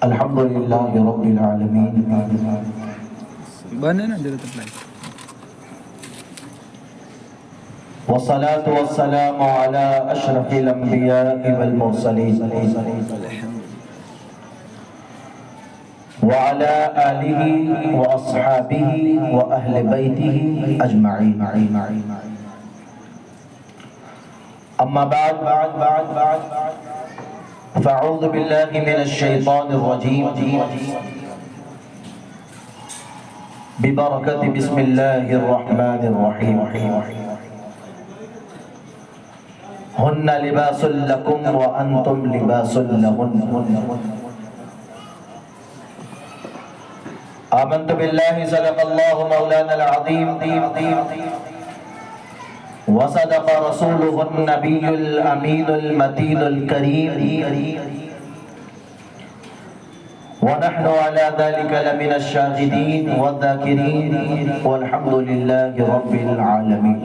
الحمدللہ رب العالمین بنے نا ضرورت اپلائی والصلاة والسلام على اشرف الانبیاء والمرسلین وعلى آلہ واصحابہ واہل بیتہ اجمعین اما بعد فاعوذ باللہ من الشیطان الرجیم ببرکت بسم اللہ الرحمن الرحیم ہن لباس لکم وانتم لباس لہن آمنت باللہ صدق اللہ مولانا العظیم وصدق رسوله النبي الأمين المتين الكريم ونحن على ذلك لمن الشاهدين والذاكرين والحمد لله رب العالمين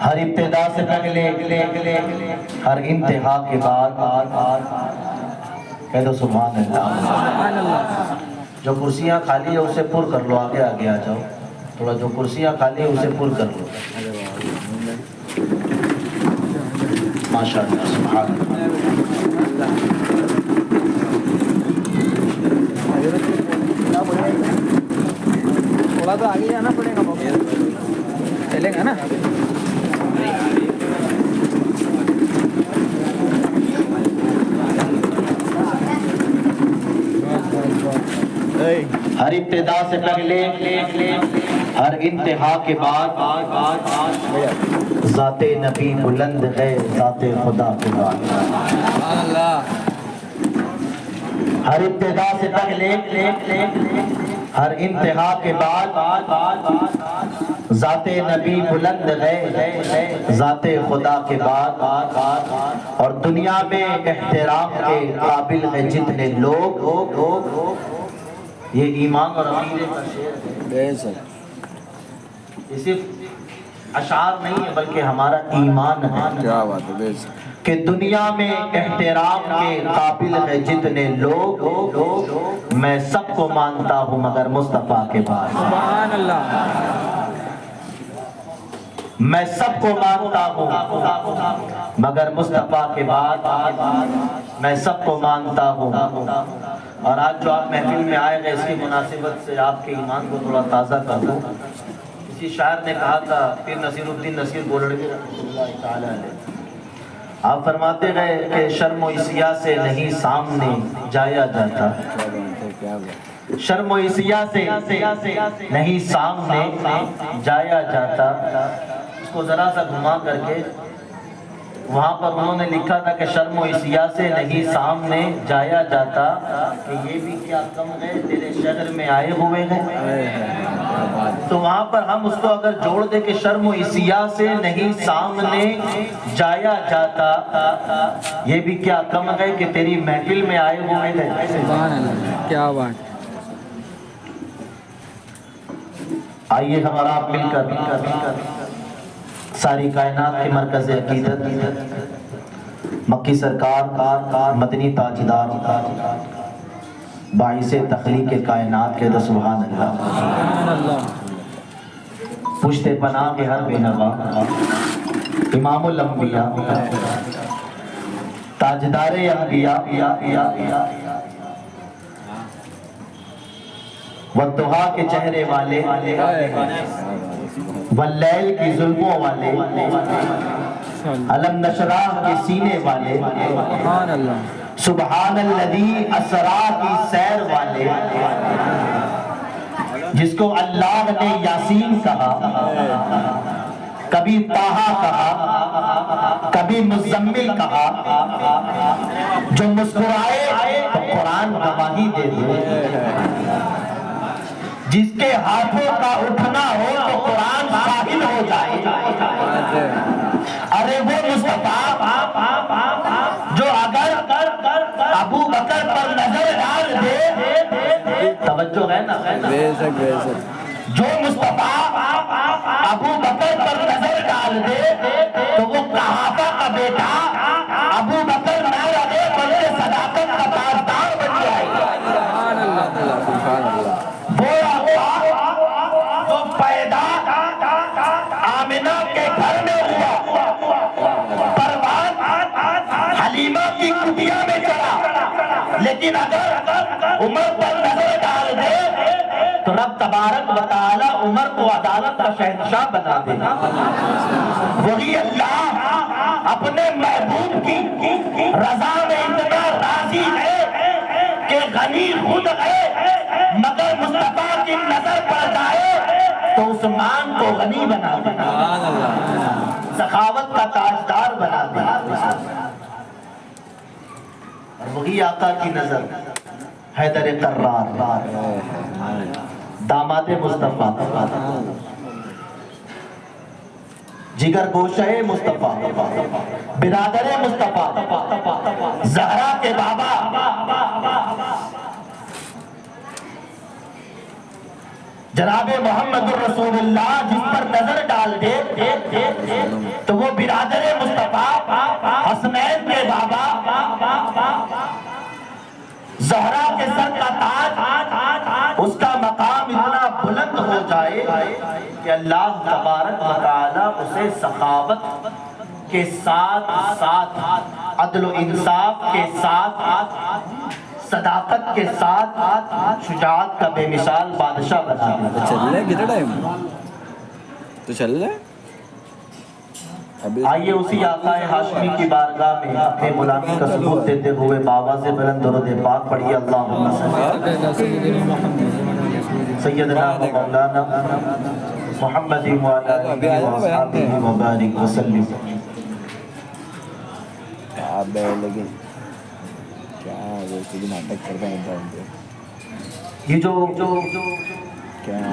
ہر ابتدا سے پہلے ہر انتہا کے بعد کہہ دو سبحان اللہ۔ جو کرسیاں خالی ہے اسے پر کر لو، آگے آگے آ جاؤ تھوڑا، جو کرسیاں خالی ہے اسے پر کر لو۔ ماشاءاللہ سبحان اللہ۔ تھوڑا تو آگے جانا پڑے گا، چلے گا نا۔ ہر ابتدا سے پہلے ہر انتہا کے بعد ذات نبی بلند ہے، ذات خدا کے بعد۔ ہر ابتدا سے پہلے ہر انتہا کے بعد ذات نبی بلند ہے، ذات خدا کے بعد۔ اور دنیا میں احترام کے قابل ہے جتنے لوگ، یہ ایمان اور عقیدے کا شعر ہے۔ یہ صرف اشعار نہیں ہے بلکہ ہمارا ایمان ہے۔ کیا بات ہے کہ دنیا میں احترام کے قابل ہے جتنے لوگ، میں سب کو مانتا ہوں مگر مصطفیٰ کے بعد۔ سبحان اللہ۔ میں سب کو مانتا ہوں مگر مصطفیٰ کے بعد، میں سب کو مانتا ہوں۔ اور آج جو آپ محفل میں آئے گئے، اس کی مناسبت سے آپ کے ایمان کو تھوڑا تازہ کر دوں۔ کسی شاعر نے کہا تھا، پیر نصیر الدین نصیر گولڑوی رحمۃ اللہ تعالی علیہ، آپ فرماتے گئے کہ شرم و عصیاں سے نہیں سامنے جایا جاتا، شرم و عصیاں سے نہیں سامنے جایا جاتا۔ اس کو ذرا سا گھما کر کے وہاں پر انہوں نے لکھا تھا کہ شرم و عصیاں سے نہیں سامنے جایا جاتا، کہ یہ بھی کیا کم ہے تیرے شہر میں آئے ہوئے ہیں۔ تو وہاں پر ہم اس کو اگر جوڑ دے کہ شرم و عصیاں سے نہیں سامنے جایا جاتا، یہ بھی کیا کم ہے کہ تیری محفل میں آئے ہوئے ہیں۔ سبحان اللہ، کیا بات۔ آئیے ہم اور آپ مل کر ساری کائنات کے مرکز عقیدت مکی سرکار مدنی تاجدار باعث تخلیق کائنات کے سبحان اللہ، پشت پناہ کے ہر بے نوا، امام الانبیاء، تاجدار انبیاء، والضحیٰ کے چہرے والے، واللیل کی ظلموں والے، علم نشرح کے سینے والے، سبحان اللہ، سبحان الذی اسریٰ کی سیر والے، جس کو اللہ نے یاسین کہا، کبھی طٰہٰ کہا، کبھی مزمل کہا، جو مسکرائے تو قرآن گواہی دے دے، جس کے ہاتھوں کا اٹھنا ہو تو قرآن شاہد ہو جائے۔ ارے وہ مصطفیٰ جو اگر ابو بکر پر نظر ڈال دے، توجہ ہے نا، بے شک جو مصطفیٰ ابو بکر پر نظر ڈال دے کا بیٹا ابو بکر نہ رہے بلکہ صداقت کا تاجدار بن جائے گا۔ سبحان اللہ سبحان اللہ۔ وہ ہوا جو پیدا آمنہ کے گھر میں ہوا، پروان حلیمہ کی کٹیا میں چلا، لیکن اگر عمر پر نظر ڈال دے تو رب تبارک و تعالی عمر کو عدالت کا شہنشاہ بنا دے گا۔ وہی اللہ اپنے محبوب کی رضا میں اتنا راضی ہے کہ غنی خود ہے، مگر مصطفیٰ کی نظر پڑ جائے تو عثمان کو غنی بنا دے گا، سخاوت کا تاجدار بنا دے گا۔ اور وہی آقا کی نظر حیدر قرار، داماد مصطفیٰ، جگر گوشہ مصطفیٰ، برادر مصطفیٰ، زہرا کے بابا، جناب محمد الرسول اللہ جس پر نظر ڈال دے تو وہ برادر مصطفیٰ، حسنین کے بابا، زہرا کے سر کا تاج، اس کا مقام اتنا بلند ہو جائے کہ اللہ تبارک و تعالی اسے سخاوت کے ساتھ ساتھ، عدل و انصاف کے ساتھ، صداقت کے ساتھ، شجاعت کا بے مثال بادشاہ بنا دیا۔ تو چل رہے کتنا ٹائم تو چل رہے؟ آئیے اسی آقا ہاشمی کی بارگاہ میں اپنے غلامی کا ثبوت دیتے ہوئے بابا سے بلند درود پاک پڑھیے، اللہم سیدنا و مولانا محمد وعلی آلہ وصحبہ وبارک وسلم۔ کیا بے لیکن کیا ویسے بھی ناٹک کرتا ہے یہ جو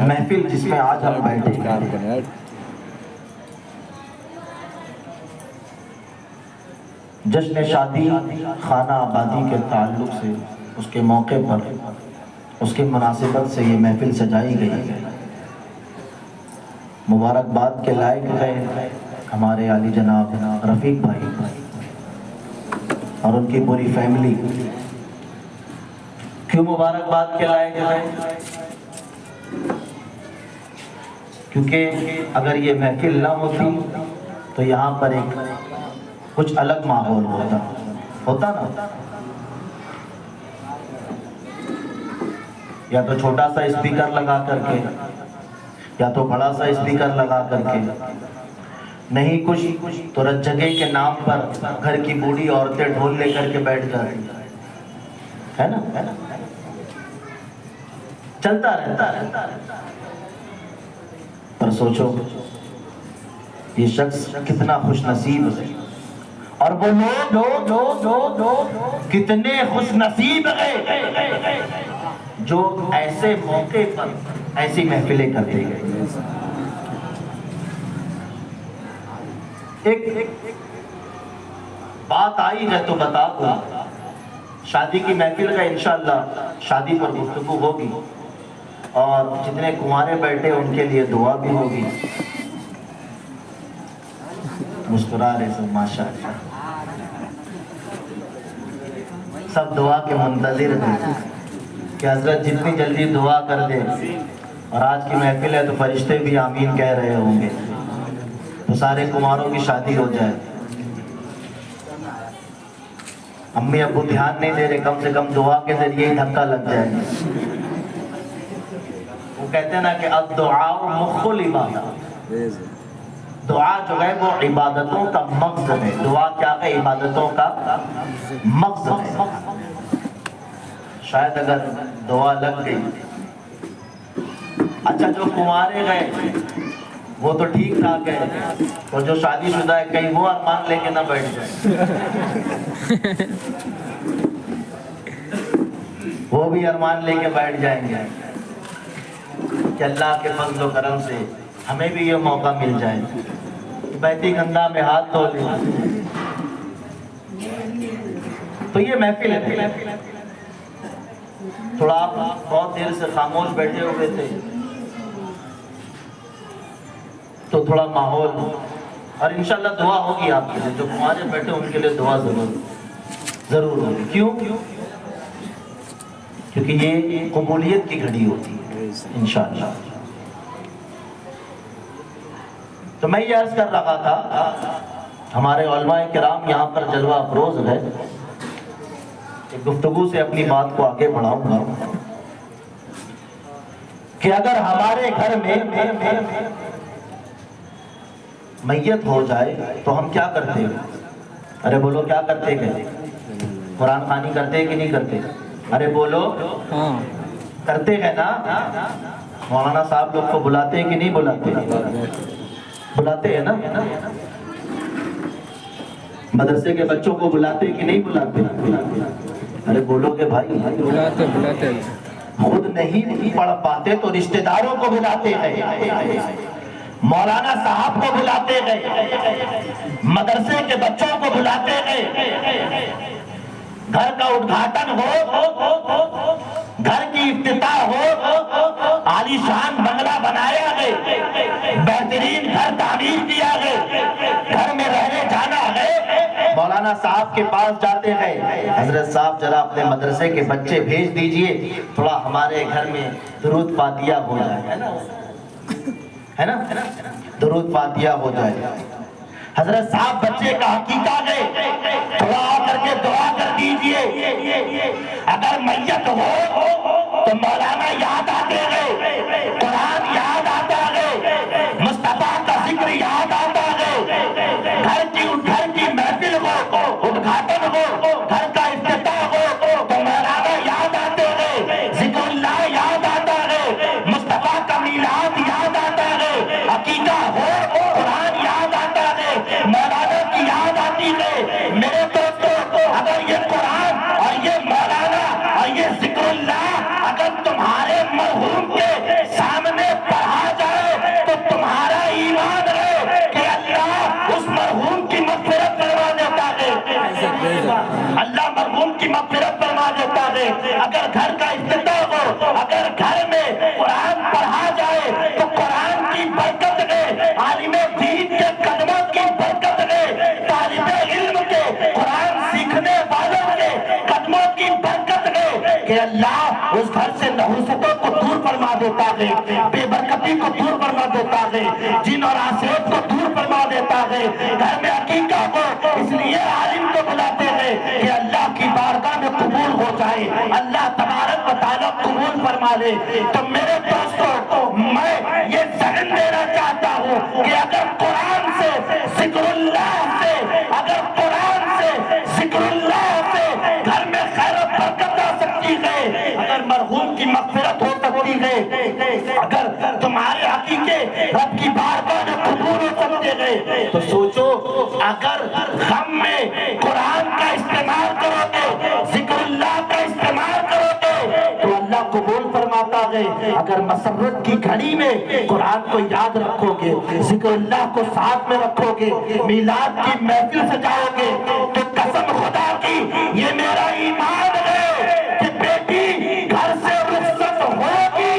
محفل جس میں آج ہم بیٹھے کام کرنا جشن شادی خانہ آبادی کے تعلق سے، اس کے موقع پر، اس کی مناسبت سے یہ محفل سجائی گئی ہے۔ مبارکباد کے لائق ہے ہمارے عالی جناب رفیق بھائی اور ان کی پوری فیملی۔ کیوں مبارکباد کے لائق ہے؟ کیونکہ اگر یہ محفل نہ ہوتی تو یہاں پر ایک کچھ الگ ماحول ہوتا نا، یا تو چھوٹا سا اسپیکر لگا کر کے یا تو بڑا سا اسپیکر لگا کر کے، نہیں کچھ تو رت جگہ کے نام پر گھر کی بوڑھی عورتیں ڈھول لے کر کے بیٹھ جاتی ہے نا، چلتا رہتا۔ پر سوچو یہ شخص کتنا خوش نصیب ہے، اور وہ لوگ کتنے خوش نصیب ہیں جو ایسے موقع پر ایسی محفلیں کرتے گئے۔ ایک بات آئی ہے تو بتا دوں، شادی کی محفل کا انشاءاللہ شادی پر گفتگو ہوگی، اور جتنے کنوارے بیٹھے ان کے لیے دعا بھی ہوگی۔ مسکرا رہے سب ماشاءاللہ، سب دعا کے منتظر ہیں کہ حضرت جتنی جلدی دعا کر دے، اور آج کی محفل ہے تو فرشتے بھی آمین کہہ رہے ہوں گے، تو سارے کنواروں کی شادی ہو جائے۔ امی ابو دھیان نہیں دے رہے، کم سے کم دعا کے ذریعے ہی دھکا لگ جائے۔ وہ کہتے ہیں نا کہ الدعاء مخ العبادہ، دعا جو ہے وہ عبادتوں کا مغز ہے۔ دعا کیا ہے؟ عبادتوں کا مغز ہے۔ شاید اگر دعا لگ گئی، اچھا جو کنوارے گئے وہ تو ٹھیک ٹھاک ہے، اور جو شادی شدہ ہے کہیں وہ ارمان لے کے نہ بیٹھ جائے، وہ بھی ارمان لے کے بیٹھ جائیں گے کہ اللہ کے فضل و کرم سے ہمیں بھی یہ موقع مل جائے کہ بیتی گنگا میں ہاتھ دھو لیں۔ تو یہ محفل ہے۔ تھوڑا آپ بہت دیر سے خاموش بیٹھے ہوئے تھے، تو تھوڑا ماحول اور انشاءاللہ دعا ہوگی آپ کے لیے، جو ہمارے بیٹھے ان کے لیے دعا ضرور ہوگی. کیوں؟ کیونکہ یہ قبولیت کی گھڑی ہوتی ہے انشاءاللہ. تو میں یہ عرض کر رہا تھا، ہمارے علماء کرام یہاں پر جلوہ افروز ہے، ایک گفتگو سے اپنی بات کو آگے بڑھاؤں گا کہ اگر ہمارے گھر میں میت ہو جائے تو ہم کیا کرتے ہیں؟ ارے بولو کیا کرتے ہیں؟ قرآن خوانی کرتے ہیں کہ نہیں کرتے؟ ارے بولو کرتے ہیں نا؟ مولانا صاحب لوگ کو بلاتے ہیں کہ نہیں بلاتے؟ بلاتے ہیں نا؟ مدرسے کے بچوں کو بلاتے ہیں کہ نہیں بلاتے؟ ارے بولو کہ بھائی بلاتے خود نہیں پڑھ پاتے تو رشتہ داروں کو بلاتے ہیں، مولانا صاحب کو بلاتے ہیں، مدرسے کے بچوں کو بلاتے ہیں. گھر کا ادگھاٹن ہو، گھر کی افتتاح ہو، عالی شان بنگلہ بنایا گئے، بہترین گھر تعمیر کیا گئے، گھر میں رہنے جانا ہے، مولانا صاحب کے پاس جاتے ہیں، حضرت صاحب ذرا اپنے مدرسے کے بچے بھیج دیجئے، تھوڑا ہمارے گھر میں درود فاتحہ ہو جائے، ہے نا؟ درود فاتحہ ہو جائے. حضرت صاحب بچے کا عقیقہ گئے، تھوڑا آ کر کے دعا کر دیجئے. اگر میت ہو تو مولانا یاد آتے گئے، قرآن یاد آتا گئے، مصطفیٰ کا ذکر یاد آتا گئے، گھر کی محفل ہو، ادگھاٹن ہو، گھر کا افتتاح ہو تو مولانا یاد آتے گئے، ذکر اللہ یاد آتا گئے، مصطفیٰ کا میلاد یاد آتا گئے، عقیقہ ہو قرآن یاد آتا گئے، مولانا کی یاد آتی گئے. میرے دوستو، اگر یہ قرآن اور یہ مولانا اور یہ ذکر اللہ اگر تمہارے مرحوم کے سامنے پڑھا جائے تو تمہارا ایمان ہے کہ اللہ اس مرحوم کی مغفرت فرما دیتا ہے، اللہ مرحوم کی مغفرت فرما دیتا ہے. اگر گھر کا افتتاح ہو، اگر گھر میں قرآن پڑھا جائے تو قرآن کی برکت ہے، عالم دین کے قدموں کی برکت ہے، طالب علم کے قرآن سیکھنے والوں کے قدموں کی برکت ہے کہ اللہ اس گھر سے نحوستوں کو دور فرما دیتا ہے، بے برکتی کو دور فرما دیتا ہے، جن اور آسیب کو دور فرما دیتا ہے. گھر میں عقیقہ ہو، اس لیے عالم کو بلاتے ہیں کہ اللہ کی بارگاہ میں قبول ہو جائے، اللہ تبارک و تعالیٰ قبول فرما لے. تو میرے دوستوں، میں یہ ذہن دینا چاہتا ہوں کہ اگر قرآن سے ذکر اللہ سے، اگر قرآن سے ذکر اللہ سے گھر میں خیر و برکت آ سکتی ہے، اگر مرحوم کی مغفرت ہو سکتی ہے، اگر تمہارے عقیقے رب کی بارگاہ میں قبول ہو سکتے ہیں، تو سوچو اگر غم میں قرآن کا استعمال کرو گے، ذکر اللہ کا استعمال کرو گے تو اللہ قبول فرماتا ہے. اگر مسرت کی گھڑی میں قرآن کو یاد رکھو گے، ذکر اللہ کو ساتھ میں رکھو گے، میلاد کی محفل سجاؤ گے تو قسم خدا کی یہ میرا ایمان ہے کہ بیٹی گھر سے رخصت ہوگی،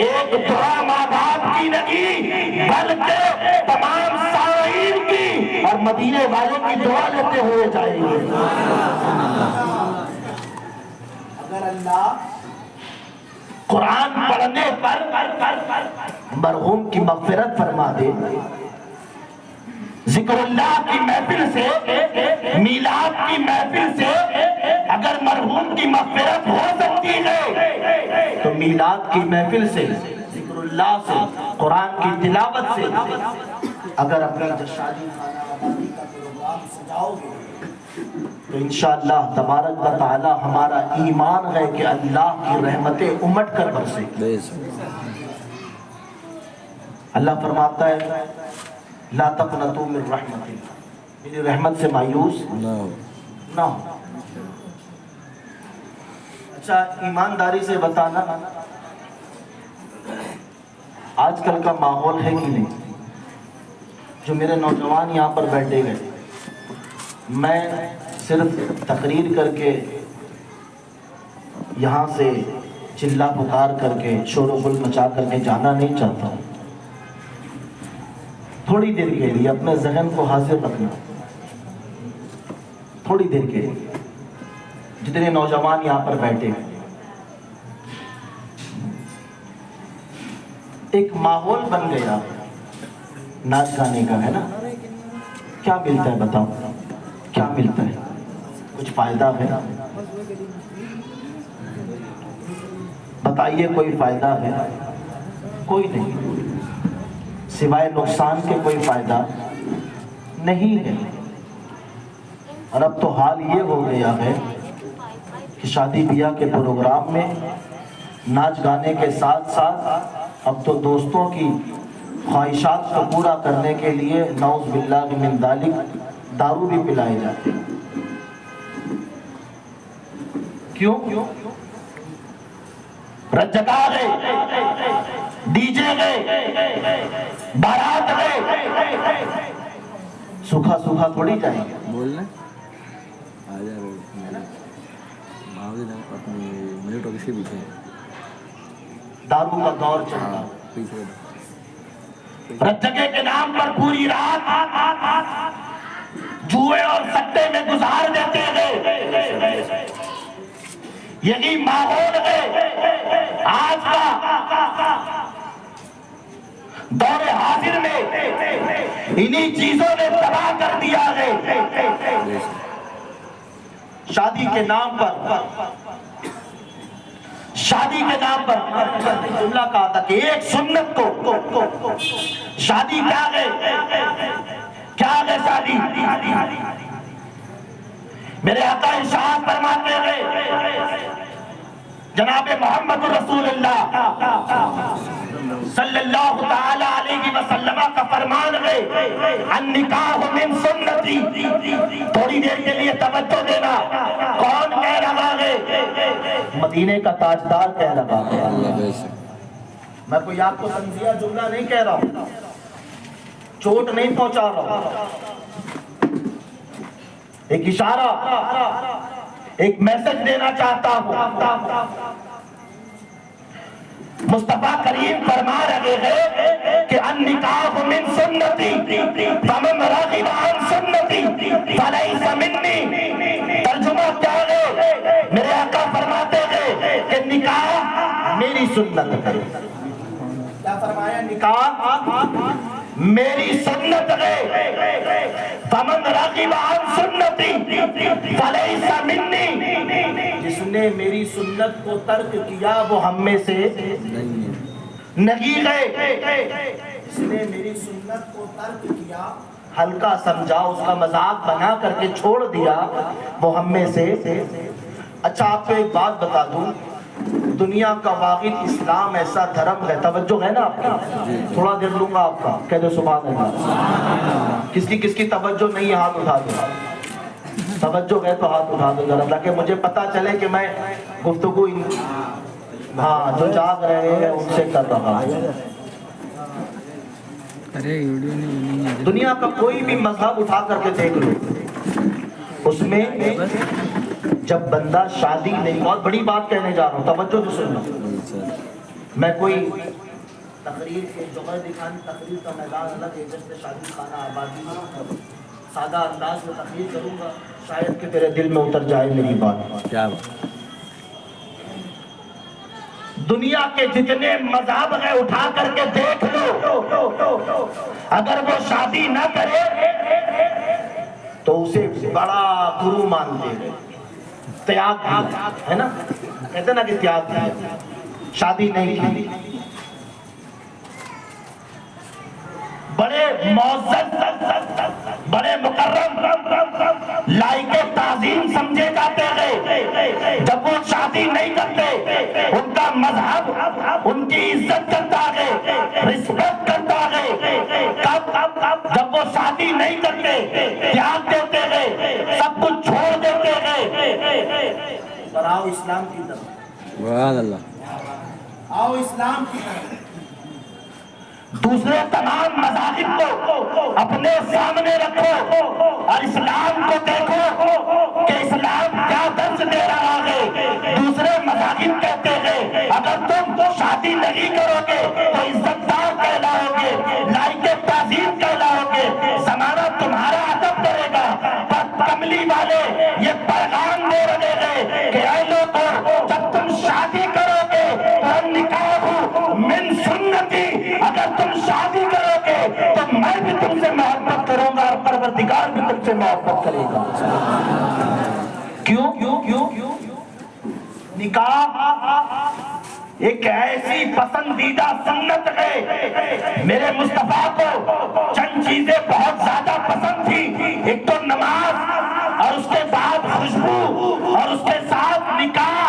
ایک دعا ماں باپ کی نہیں بلکہ تمام سائرین کی اور مدینے والوں کی دعا لیتے ہوئے جائیں گے. اگر اللہ قرآن پڑھنے پر مرحوم کی مغفرت فرما دے، ذکر اللہ کی محفل سے، میلاد کی محفل سے اگر مرحوم کی مغفرت ہو سکتی ہے تو میلاد کی محفل سے، ذکر اللہ سے، قرآن کی تلاوت سے اگر اپنی شادی خانہ آبادی کا پروگرام سجاؤ گے تو انشاءاللہ تبارک و تعالی ہمارا ایمان ہے کہ اللہ کی رحمتیں امٹ کر برسے. اللہ فرماتا ہے لا تقنطوا من رحمت اللہ، میری رحمت سے مایوس نہ ہو. اچھا ایمانداری سے بتانا، آج کل کا ماحول ہے کہ نہیں؟ جو میرے نوجوان یہاں پر بیٹھے گئے، میں صرف تقریر کر کے یہاں سے چلا پکار کر کے شور و غل مچا کر کے جانا نہیں چاہتا ہوں. تھوڑی دیر کے لیے اپنے ذہن کو حاضر رکھنا، تھوڑی دیر کے لیے، جتنے نوجوان یہاں پر بیٹھے ہیں، ایک ماحول بن گیا ناچ گانے کا، ہے نا؟ کیا ملتا ہے بتاؤ، کیا ملتا ہے؟ کچھ فائدہ ہے؟ بتائیے، کوئی فائدہ ہے؟ کوئی نہیں، سوائے نقصان کے کوئی فائدہ نہیں ہے۔ اور اب تو حال یہ ہو گیا ہے کہ شادی بیاہ کے پروگرام میں ناچ گانے کے ساتھ ساتھ اب تو دوستوں کی خواہشات کو پورا کرنے کے لیے نعوذ باللہ من ذالک دارو بھی پلائے جاتے ہیں۔ کیوں؟ رجگا گئے، ڈی جے گئے، بارات گئے، سوکھا سوکھا تھوڑی جائیں گے۔ بولنا آ جا رہے اپنی منٹ کے پیچھے دارو کا دور چلتا، پیچھے رجگے کے نام پر پوری رات جوئے اور سٹے میں گزار دیتے ہیں۔ یہی ماحول ہے آج کا دور حاضر میں، انہی چیزوں نے تباہ کر دیا ہے۔ شادی کے نام پر جملہ کہا تھا کہ ایک سنت کو شادی کیا ہے شادی؟ میرے آقا ارشاد فرماتے ہیں، جناب محمد رسول اللہ صلی اللہ تعالی علیہ وسلم کا فرمان ہے، النکاح من سنتی۔ تھوڑی دیر کے لیے توجہ دینا، کون کہہ رہا ہے؟ مدینے کا تاجدار کہہ رہا ہے۔ میں کوئی آپ کو تنزیہ جملہ نہیں کہہ رہا ہوں، چوٹ نہیں پہنچا رہا ہوں، ایک اشارہ، ایک میسج دینا چاہتا ہوں۔ مصطفیٰ کریم فرما رہے ہیں کہ النکاح من سنتی فمن رغب عن سنتی فلیس منی۔ ترجمہ کیا ہے؟ میرے آقا فرماتے ہیں کہ نکاح میری سنت ہے۔ کیا فرمایا؟ نکاح میری سنت ہے۔ فمن رغب عن سنتی فلیس منی۔ جس نے میری سنت کو ترک کیا وہ ہم میں سے نہیں ہے۔ جس نے میری سنت کو ترک کیا، ہلکا سمجھا، اس کا مذاق بنا کر کے چھوڑ دیا، وہ ہم میں سے۔ اچھا آپ کو ایک بات بتا دوں، دنیا کا واحد اسلام ایسا دھرم ہے، توجہ ہے نا آپ کی؟ تھوڑا دیر لوں گا آپ کا، کہہ دو سبحان اللہ۔ کس کی توجہ نہیں ہے ہاتھ اٹھا دو، توجہ ہے تو ہاتھ اٹھا دو ذرا، تاکہ مجھے پتا چلے کہ میں گفتگو جو جاگ رہے ہیں ان سے کر رہا ہوں۔ دنیا کا کوئی بھی مذہب اٹھا کر کے دیکھ لو، اس میں جب بندہ شادی نہیں، بہت بڑی بات کہنے جا رہا ہوں، توجہ سے سننا۔ میں کوئی تقریر کے جوہر دکھانے، تقریر کا میدان الگ ہے، جس میں شادی خانہ آبادی سادہ انداز میں تقریر کروں گا، شاید کہ تیرے دل میں اتر جائے میری بات۔ کیا دنیا کے جتنے مذہب ہیں اٹھا کر کے دیکھ لو، اگر وہ شادی نہ کرے تو اسے بڑا گرو مانتے ہیں، تیاگ ہے نا، کہتے نا کہ تیاگ کیا، شادی نہیں کی، بڑے معزز، بڑے مکرم، لائق تعظیم سمجھے جاتے ہیں۔ جب وہ شادی نہیں کرتے، ان کا مذہب ان کی عزت کرتا ہے، رسپیکٹ کرتا ہے۔ کب؟ جب وہ شادی نہیں کرتے، تیاگ دیتے ہیں، سب کچھ چھوڑ دیتے ہیں۔ اور آؤ اسلام کی طرف، سبحان اللہ، آؤ اسلام کی طرف، دوسرے تمام مذاہب کو اپنے سامنے رکھو اور اسلام کو دیکھو کہ اسلام کیا درس دے رہا ہے۔ دوسرے مذاہب کہتے ہیں اگر تم شادی نہیں کرو گے تو عزت دار کہلاؤ گے، لائق تعظیم کہلاؤ محبت کرے گا. کیوں؟ نکاح ایک ایسی پسندیدہ سنت ہے. میرے مصطفیٰ کو چند چیزیں بہت زیادہ پسند تھی. ایک تو نماز، اور اس کے بعد خوشبو، اور اس کے ساتھ نکاح.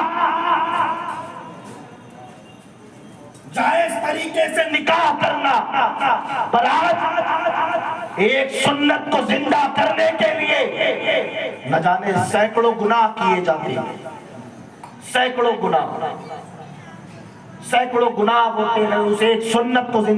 جائز طریقے سے نکاح کرنا. پر آج ایک سنت کو زندہ کرنے کے لیے نہ جانے سینکڑوں گناہ کیے جاتے ہیں. سینکڑوں گناہ ہوتے ہیں. اس ایک سنت کو زندہ